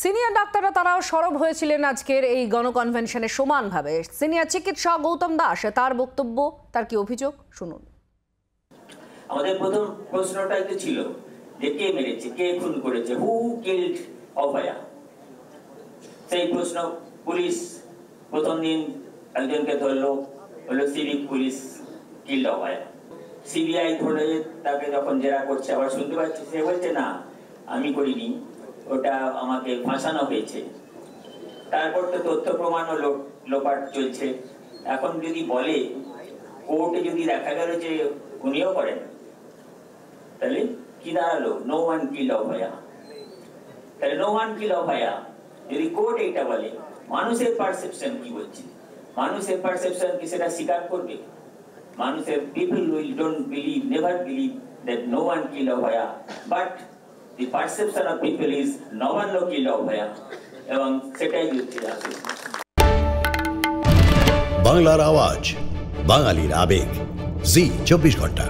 Senior ডাক্তাররা তারাও সরব হয়েছিলেন আজকের এই গণকনভেনশনে সমানভাবে। সিনিয়র চিকিৎসক গৌতম দাস তার বক্তব্য, তার কি অভিযোগ শুনুন। আমাদের প্রথম প্রশ্নটাই তো ছিল যে কে মেরেছে, কে খুন করেছে, হু কিলড অভয়া। সেই প্রশ্ন পুলিশ প্রথম দিন একজনকে ধরলো, হলো সিভিক পুলিশ কিল্ড অভয়া। সিবিআই ধরে তাকে যখন জেরা করছে আবার শুনতে পাচ্ছি সে বলছে না আমি করিনি, ওটা আমাকে ফাঁসানো হয়েছে। তারপর তো তথ্য প্রমাণও লোপাট চলছে। এখন যদি বলে কোর্টে যদি দেখা গেল যে উনিও করেন, তাহলে কি দাঁড়ালো? নো ওয়ান কিল্ড অভয়া। তাহলে নো ওয়ান কিল্ড অভয়া যদি কোর্ট এইটা বলে, মানুষের পারসেপশন কি বলছে? মানুষের পারসেপশন কি সেটা স্বীকার করবে? মানুষের people will don't believe, never believe that no one killed Abhaya, but the perception of people is no one killed Abhaya, এবং সেটাই হচ্ছে আসলে বাংলার আওয়াজ, বাঙালির আবেগ, জি 24 ঘন্টা।